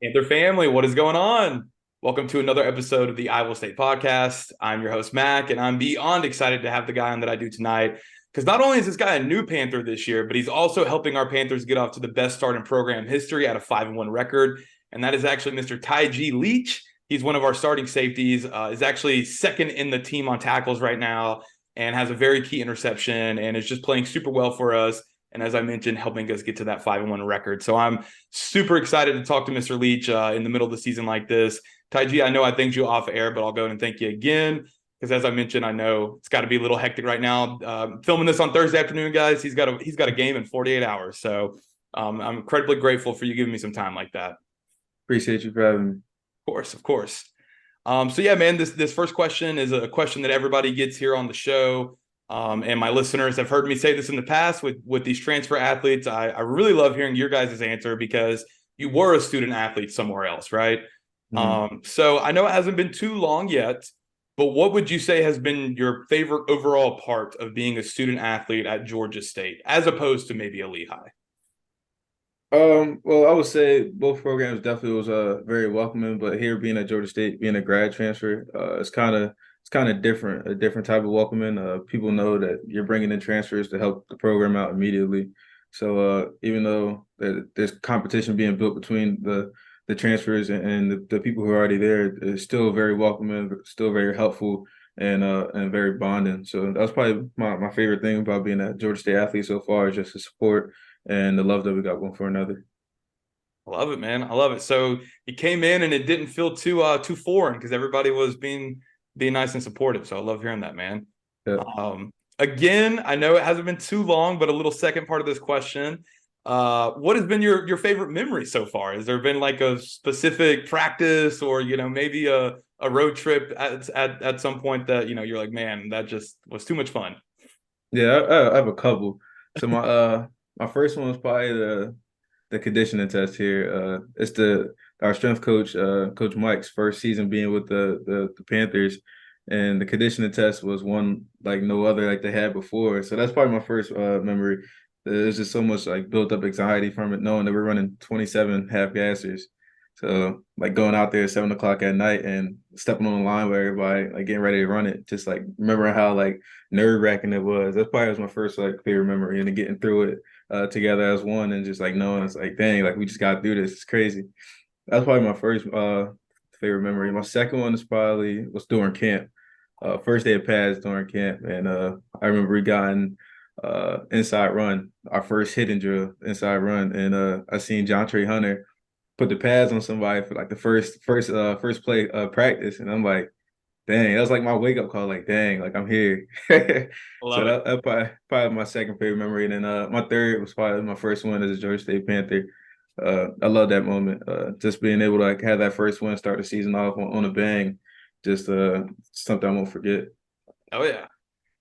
Panther family, what is going on? Welcome to another episode of the Iowa State Podcast. I'm your host, Mac, and I'm beyond excited to have the guy on that I do tonight. Because not only is this guy a new Panther this year, but he's also helping our Panthers get off to the best start in program history at a 5-1 record. And that is actually Mr. TyGee Leach. He's one of our starting safeties, is actually second in the team on tackles right now, and has a very key interception and is just playing super well for us. And as I mentioned, helping us get to that 5-1 record. So I'm super excited to talk to Mr. Leach in the middle of the season like this. TyGee, I know I thanked you off air, but I'll go and thank you again because, as I mentioned, I know it's got to be a little hectic right now. Filming this on Thursday afternoon, guys. He's got a game in 48 hours. So I'm incredibly grateful for you giving me some time like that. Appreciate you for having me. Of course, of course. So yeah, man, this first question is a question that everybody gets here on the show. And my listeners have heard me say this in the past with these transfer athletes. I really love hearing your guys' answer because you were a student athlete somewhere else, right? Mhm. So I know it hasn't been too long yet, but what would you say has been your favorite overall part of being a student athlete at Georgia State, as opposed to maybe a Lehigh? Well, I would say both programs definitely was very welcoming, but here being at Georgia State, being a grad transfer, it's kind of different, a different type of welcoming. People know that you're bringing in transfers to help the program out immediately. So even though there's competition being built between the transfers and the people who are already there, it's still very welcoming, still very helpful, and very bonding. So that's probably my favorite thing about being a Georgia State athlete so far is just the support and the love that we got one for another. I love it, man. I love it. So you came in and it didn't feel too foreign because everybody was being nice and supportive. So I love hearing that, man. Yeah. Again, I know it hasn't been too long, but a little second part of this question. What has been your favorite memory so far? Has there been like a specific practice or maybe a road trip at some point that you're like, man, that just was too much fun? Yeah, I have a couple. So my first one was probably the conditioning test here. It's the our strength coach, Coach Mike's first season being with the Panthers, and the conditioning test was one like no other like they had before. So that's probably my first memory. There's just so much like built up anxiety from it, knowing that we're running 27 half gassers. So like going out there at 7 o'clock at night and stepping on the line with everybody, like getting ready to run it, just like remembering how like nerve wracking it was. That probably was my first like favorite memory, and then getting through it together as one, and just like knowing it's like, dang, like we just got through this. It's crazy. That's probably my first favorite memory. My second one is probably was during camp. First day of pads during camp, and I remember we got inside run, our first hidden drill inside run, and I seen John Trey Hunter put the pads on somebody for like the first play practice, and I'm like, dang, that was like my wake up call. Like, dang, like I'm here. I So love it. that probably my second favorite memory, and then my third was probably my first one as a Georgia State Panther. I love that moment. Just being able to like have that first win, start the season off on a bang, just something I won't forget. Oh yeah.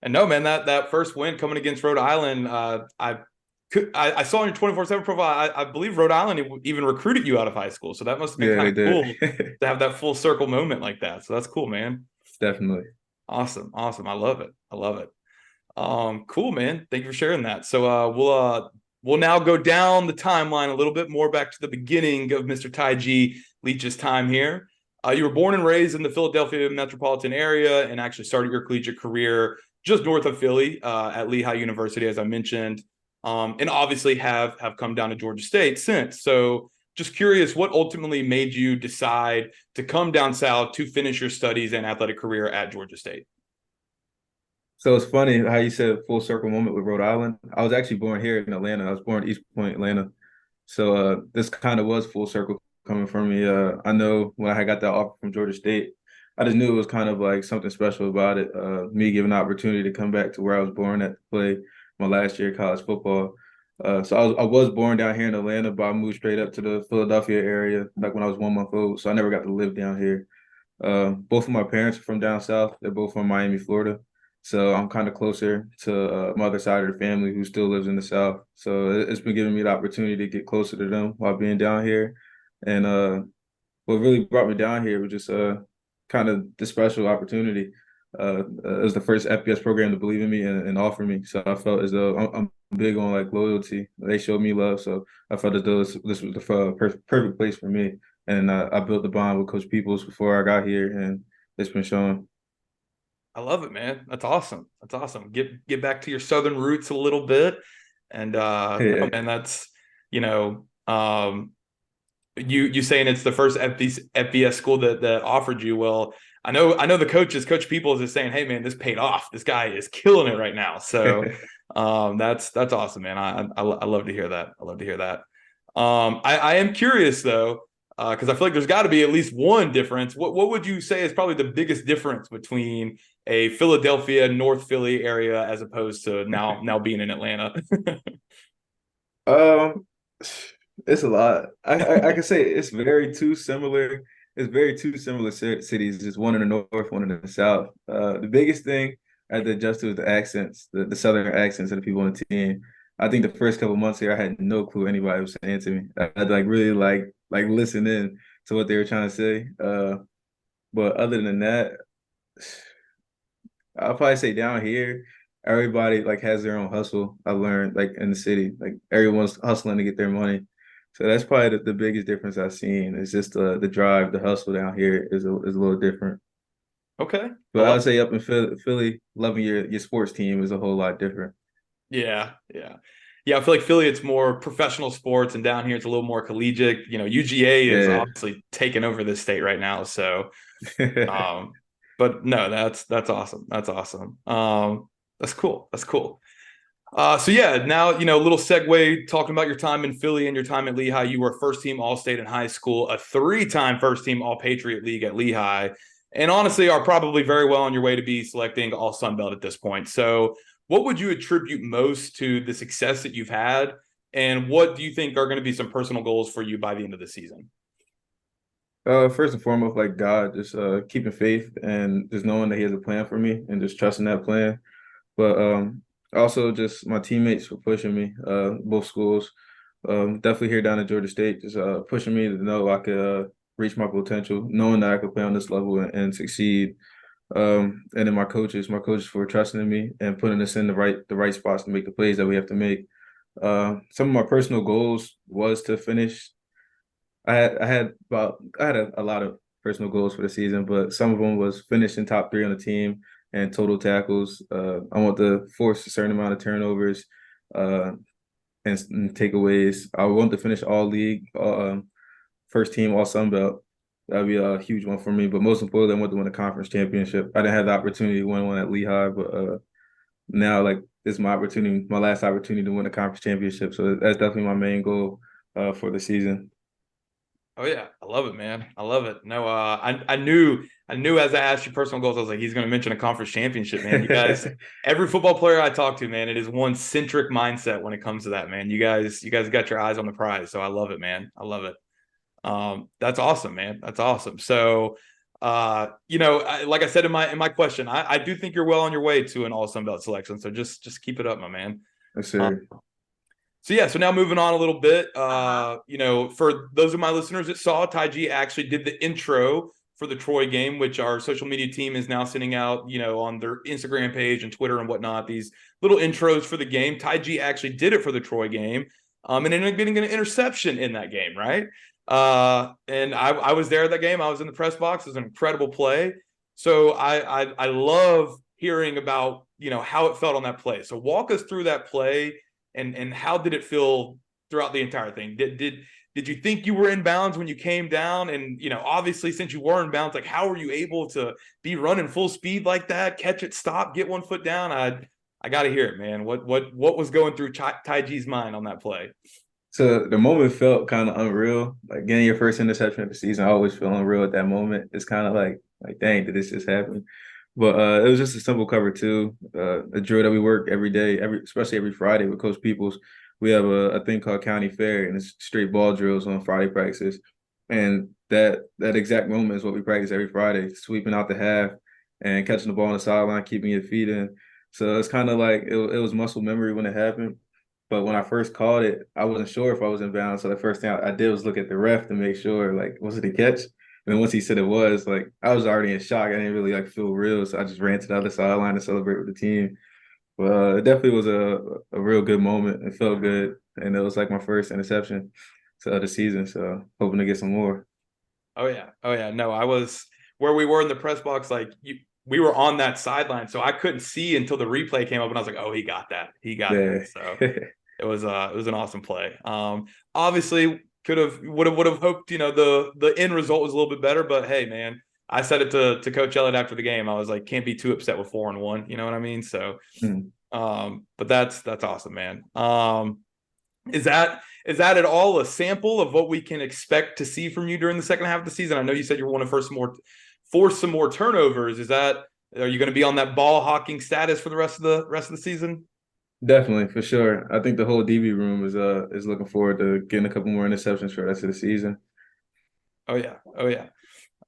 And no, man, that first win coming against Rhode Island, I saw on your 24/7 profile. I believe Rhode Island even recruited you out of high school, so that must have been Yeah, kind they of did. cool to have that full circle moment like that. So that's cool, man. Definitely. Awesome, awesome. I love it. I love it. Cool, man. Thank you for sharing that. So we'll now go down the timeline a little bit more back to the beginning of Mr. TyGee Leach's time here. You were born and raised in the Philadelphia metropolitan area and actually started your collegiate career just north of Philly at Lehigh University, as I mentioned, and obviously have come down to Georgia State since. So just curious, what ultimately made you decide to come down south to finish your studies and athletic career at Georgia State? So it's funny how you said full circle moment with Rhode Island. I was actually born here in Atlanta. I was born in East Point, Atlanta. So this kind of was full circle coming from me. I know when I got that offer from Georgia State, I just knew it was kind of like something special about it. Me given the opportunity to come back to where I was born at to play my last year of college football. So I was born down here in Atlanta, but I moved straight up to the Philadelphia area like when I was 1 month old. So I never got to live down here. Both of my parents are from down south. They're both from Miami, Florida. So I'm kind of closer to my other side of the family who still lives in the South. So it's been giving me the opportunity to get closer to them while being down here. And what really brought me down here was just kind of the special opportunity. It was the first FBS program to believe in me and offer me. So I felt as though I'm big on like loyalty. They showed me love, so I felt as though this was the perfect place for me. and I built the bond with Coach Peoples before I got here, and it's been showing. I love it, man. That's awesome. That's awesome. Get back to your Southern roots a little bit. And no, Yeah. man, that's, you know, you saying it's the first FBS school that offered you. Well, I know the coaches, Coach Peoples is saying, hey man, this paid off. This guy is killing it right now. So that's awesome, man. I love to hear that. I love to hear that. I am curious though, because I feel like there's got to be at least one difference. What would you say is probably the biggest difference between a Philadelphia, North Philly area as opposed to now being in Atlanta? Um, it's a lot. I can say it's very two similar. It's very two similar cities. Just one in the north, one in the south. The biggest thing I had to adjust to is the accents, the southern accents of the people on the team. I think the first couple months here, I had no clue anybody was saying to me. I had to like really like listen in to what they were trying to say. But other than that, I'll probably say down here, everybody like has their own hustle. I learned like in the city, like everyone's hustling to get their money. So that's probably the biggest difference I've seen. It's just the drive, the hustle down here is a little different. Okay, I But I love would it. say up in Philly, loving your sports team is a whole lot different. Yeah, yeah. Yeah, I feel like Philly, it's more professional sports, and down here it's a little more collegiate. UGA is Yeah. obviously taking over this state right now. So, um, but no, that's awesome. That's awesome. That's cool. That's cool. So yeah, now a little segue talking about your time in Philly and your time at Lehigh. You were first team All State in high school, a three-time first team All Patriot League at Lehigh, and honestly are probably very well on your way to be selecting All Sun Belt at this point. So, what would you attribute most to the success that you've had, and what do you think are going to be some personal goals for you by the end of the season? First and foremost, like God, just keeping faith and just knowing that He has a plan for me and just trusting that plan. But also just my teammates for pushing me, both schools. Definitely here down at Georgia State, just pushing me to know I could reach my potential, knowing that I could play on this level and succeed. And then my coaches for trusting in me and putting us in the right spots to make the plays that we have to make. Some of my personal goals was to finish. I had a lot of personal goals for the season, but some of them was finishing top three on the team and total tackles. I want to force a certain amount of turnovers uh, and takeaways. I want to finish all league, first team, all Sun Belt. That'd be a huge one for me. But most importantly, I want to win a conference championship. I didn't have the opportunity to win one at Lehigh, but now like this is my opportunity, my last opportunity to win a conference championship. So that's definitely my main goal for the season. Oh yeah, I love it, man. I love it. No, I knew as I asked you personal goals, I was like, he's going to mention a conference championship, man. You guys, every football player I talk to, man, it is one centric mindset when it comes to that, man. You guys got your eyes on the prize, so I love it, man. I love it. That's awesome, man. That's awesome. So, like I said in my question, I do think you're well on your way to an All Sun Belt selection. So just keep it up, my man. Yes, Um, sir. so yeah, so now moving on a little bit, for those of my listeners that saw, TyGee actually did the intro for the Troy game, which our social media team is now sending out, on their Instagram page and Twitter and whatnot, these little intros for the game. TyGee actually did it for the Troy game, and ended up getting an interception in that game, right? And I was there at that game. I was in the press box. It was an incredible play. So I love hearing about, how it felt on that play. So walk us through that play and how did it feel throughout the entire thing? Did you think you were in bounds when you came down? And obviously, since you were in bounds, like how were you able to be running full speed like that, catch it, stop, get 1 foot down? I got to hear it, man. What was going through TyGee's mind on that play? So the moment felt kind of unreal. Like getting your first interception of the season, I always feel unreal at that moment. It's kind of like dang, did this just happen? But it was just a simple cover two, a drill that we work every day, especially every Friday with Coach Peoples. We have a thing called County Fair, and it's straight ball drills on Friday practices. And that exact moment is what we practice every Friday, sweeping out the half and catching the ball on the sideline, keeping your feet in. So it's kind of like it was muscle memory when it happened. But when I first called it, I wasn't sure if I was in bounds. So the first thing I did was look at the ref to make sure, like, was it a catch? And then once he said it was, like, I was already in shock. I didn't really like feel real, so I just ran to the other sideline to celebrate with the team. But it definitely was a real good moment. It felt good, and it was like my first interception of the season. So hoping to get some more. Oh yeah. Oh yeah. No, I was where we were in the press box. We were on that sideline, so I couldn't see until the replay came up, and I was like, "Oh, he got that. He got that." Yeah. So it was an awesome play. Obviously would have hoped the end result was a little bit better, but hey, man, I said it to Coach Elliott after the game. I was like, can't be too upset with 4-1. You know what I mean? So, Mm. but that's awesome, man. Is that at all a sample of what we can expect to see from you during the second half of the season? I know you said you want to force some more turnovers. Are you going to be on that ball hawking status for the rest of the season? Definitely, for sure. I think the whole DB room is looking forward to getting a couple more interceptions for the rest of the season. Oh yeah, oh yeah,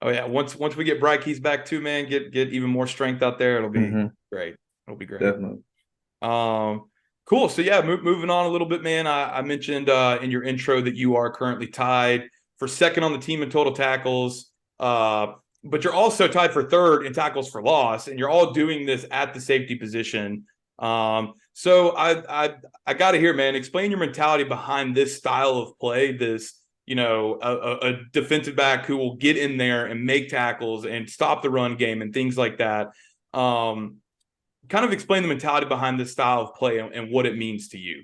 oh yeah. Once we get Bright Keys back too, man, get even more strength out there. It'll be Hmm. great. It'll be great. Definitely. Um, cool. So yeah, moving on a little bit, man. I mentioned in your intro that you are currently tied for second on the team in total tackles. But you're also tied for third in tackles for loss, and you're all doing this at the safety position. So I got to hear, man. Explain your mentality behind this style of play. This, a defensive back who will get in there and make tackles and stop the run game and things like that. Um, Kind of explain the mentality behind this style of play and what it means to you.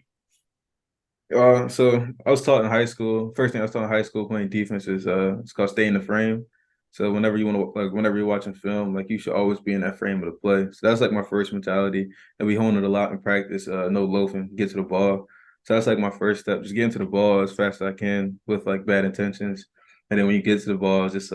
So I was taught in high school. First thing I was taught in high school playing defense is it's called stay in the frame. So whenever you're watching film, like you should always be in that frame of the play. So that's like my first mentality, and we hone it a lot in practice. No loafing, get to the ball. So that's like my first step, just getting to the ball as fast as I can with like bad intentions. And then when you get to the ball, it's just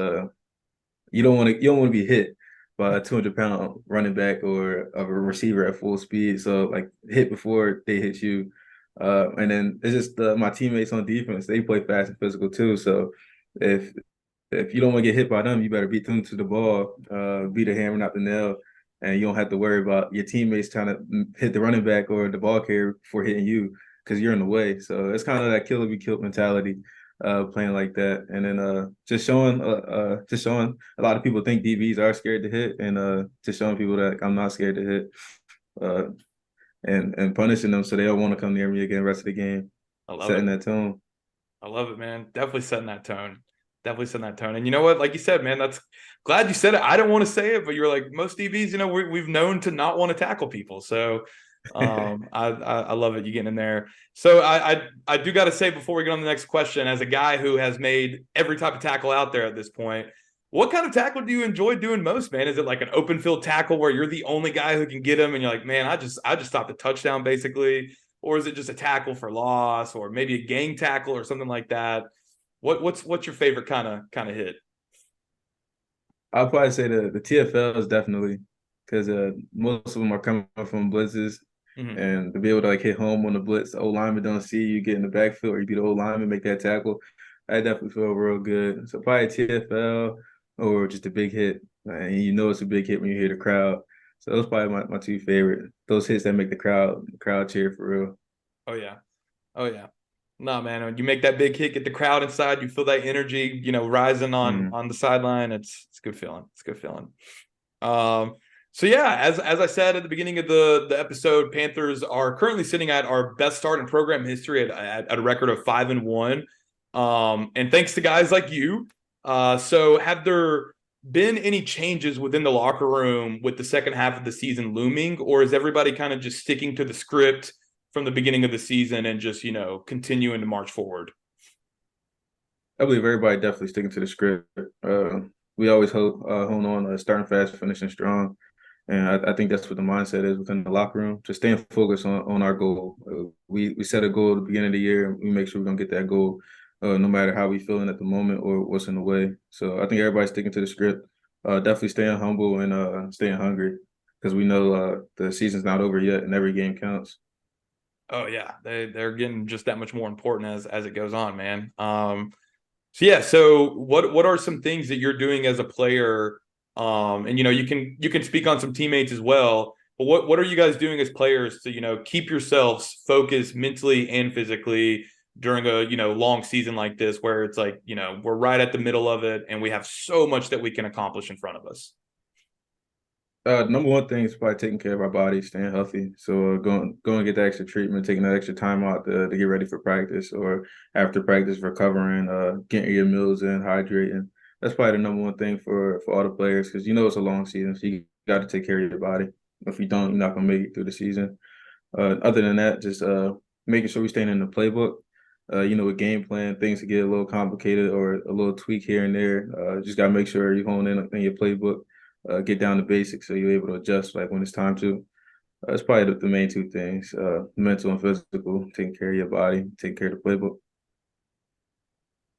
you don't want to be hit by a 200-pound running back or of a receiver at full speed. So like hit before they hit you. And then it's just my teammates on defense, they play fast and physical too. So if if you don't want to get hit by them, you better beat them to the ball, beat the hammer, not the nail, and you don't have to worry about your teammates trying to hit the running back or the ball carrier before hitting you because you're in the way. So it's kind of that kill or be killed mentality, playing like that, and then just showing a lot of people think DBs are scared to hit, and just showing people that I'm not scared to hit, uh, and punishing them so they don't want to come near me again the rest of the game, I love setting it. that tone. I love it, man. Definitely setting that tone. Definitely setting that tone. And you know what? Like you said, man, that's glad you said it. I don't want to say it, but you're like most DBs. We've known to not want to tackle people. So, I love it. You getting in there. So I do got to say before we get on the next question, as a guy who has made every type of tackle out there at this point, what kind of tackle do you enjoy doing most, man? Is it like an open field tackle where you're the only guy who can get him, and you're like, man, I just stopped a touchdown basically, or is it just a tackle for loss, or maybe a gang tackle or something like that? What's your favorite kind of hit? I'll probably say the TFL is definitely because most of them are coming from blitzes, Mm-hmm. and to be able to like hit home on the blitz, the old lineman don't see you get in the backfield, or you be the old lineman make that tackle. I definitely feel real good. So probably TFL or just a big hit, and you know it's a big hit when you hear the crowd. So those probably my two favorite. Those hits that make the crowd cheer for real. Oh yeah, oh yeah. No, man, when you make that big hit, get the crowd inside, you feel that energy, rising on Mm. on the sideline. It's a good feeling. It's a good feeling. Um, so yeah, as I said at the beginning of the episode, Panthers are currently sitting at our best start in program history at a record of 5-1. And thanks to guys like you. So have there been any changes within the locker room with the second half of the season looming, or is everybody kind of just sticking to the script from the beginning of the season and just, continuing to march forward? I believe everybody definitely sticking to the script. We always hold on, starting fast, finishing strong. And I think that's what the mindset is within the locker room, just staying focused on our goal. We set a goal at the beginning of the year, and we make sure we're going to get that goal, no matter how we feeling at the moment or what's in the way. So I think everybody's sticking to the script, definitely staying humble and staying hungry because we know the season's not over yet and every game counts. Oh yeah, they're getting just that much more important as it goes on, man. So yeah, so what are some things that you're doing as a player? And you can speak on some teammates as well. But what are you guys doing as players to keep yourselves focused mentally and physically during a long season like this, where it's like we're right at the middle of it and we have so much that we can accomplish in front of us. Number one thing is probably taking care of our bodies, staying healthy. So going and get that extra treatment, taking that extra time out to get ready for practice or after practice, recovering, getting your meals in, hydrating. that's probably the number one thing for all the players because it's a long season, so you got to take care of your body. If you don't, you're not gonna make it through the season. Other than that, just making sure we staying in the playbook. With game plan, things to get a little complicated or a little tweak here and there. Just gotta make sure you hone in your playbook, get down to basics so you're able to adjust like when it's time to. That's probably the main two things: mental and physical. Taking care of your body, taking care of the playbook.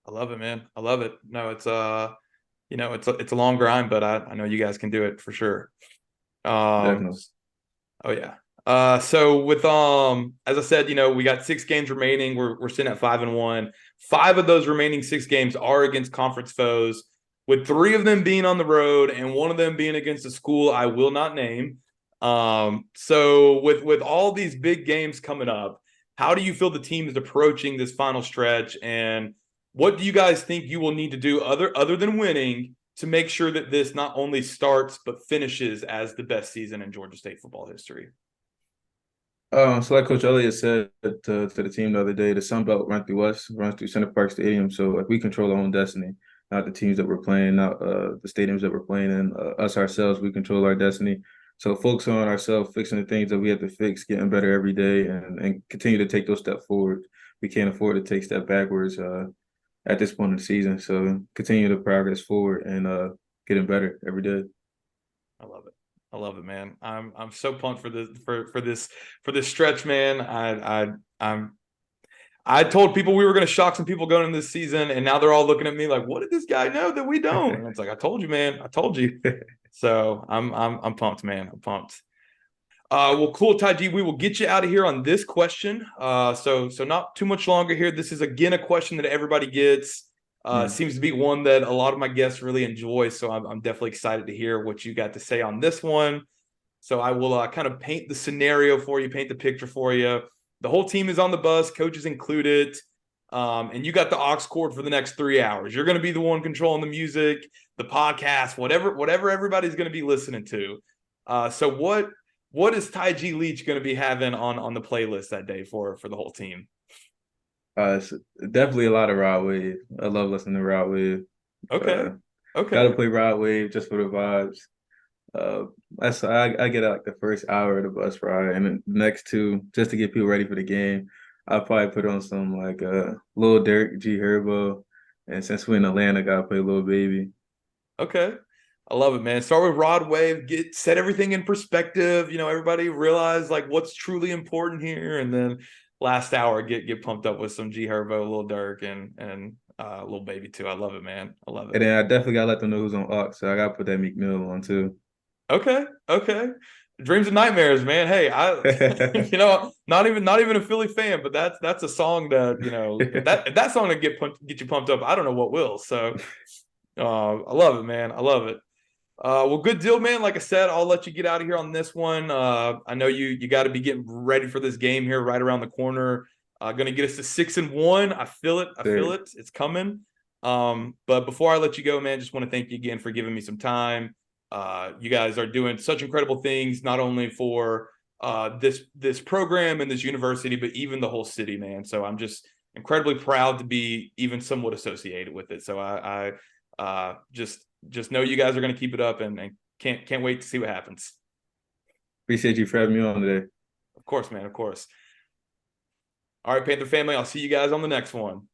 I love it, man. I love it. No, it's it's a long grind, but I know you guys can do it for sure. Definitely. Oh yeah. So with as I said, we got 6 games remaining. We're sitting at 5-1. 5 of those remaining 6 games are against conference foes, with 3 of them being on the road and one of them being against a school I will not name. So with all these big games coming up, how do you feel the team is approaching this final stretch, and what do you guys think you will need to do other than winning to make sure that this not only starts but finishes as the best season in Georgia State football history? So like Coach Elliott said to the team the other day, the Sun Belt run through us, runs through Center Park Stadium. So like we control our own destiny, not the teams that we're playing, not the stadiums that we're playing in. Us ourselves, we control our destiny. So focus on ourselves, fixing the things that we have to fix, getting better every day, and continue to take those steps forward. We can't afford to take a step backwards at this point in the season. So continue to progress forward and getting better every day. I love it. I love it, man. I'm so pumped for this stretch, man. I told people we were going to shock some people going into this season, and now they're all looking at me like, "What did this guy know that we don't?" And it's like, "I told you, man. I told you." So I'm pumped, man. I'm pumped. Well, cool, TyGee. We will get you out of here on this question. So not too much longer here. This is again a question that everybody gets. Seems to be one that a lot of my guests really enjoy. So I'm definitely excited to hear what you got to say on this one. So I will kind of paint the scenario for you, paint the picture for you. The whole team is on the bus, coaches included, and you got the aux cord for the next 3 hours. You're going to be the one controlling the music, the podcast, whatever everybody's going to be listening to. So what is TyGee Leach going to be having on the playlist that day for the whole team? It's definitely a lot of Rod Wave. I love listening to Rod Wave. Okay. Uh, Okay. Gotta play Rod Wave just for the vibes. I get out like the first hour of the bus ride, and then the next two just to get people ready for the game. I'll probably put on some like Lil Durk, G Herbo, and since we're in Atlanta, gotta play Lil Baby. Okay. I love it, man. Start with Rod Wave, set everything in perspective. Everybody realize like what's truly important here, and then last hour get pumped up with some G Herbo, Lil Durk, and Lil Baby too. I love it, man. I love it. And then I definitely gotta let them know who's on Aux, so I gotta put that Meek Mill on too. Okay. Okay. Dreams and nightmares, man. Hey, not even a Philly fan, but that's a song that if that song to get you pumped up, I don't know what will. So I love it, man. I love it. Well, good deal, man. Like I said, I'll let you get out of here on this one. I know you got to be getting ready for this game here right around the corner. Going to get us to 6-1. I feel it. I feel it. It's coming. But before I let you go, man, just want to thank you again for giving me some time. You guys are doing such incredible things, not only for this program and this university, but even the whole city, man. So I'm just incredibly proud to be even somewhat associated with it. So I just know you guys are going to keep it up, and can't wait to see what happens. Appreciate you for having me on today. Of course, man. Of course. All right, Panther family. I'll see you guys on the next one.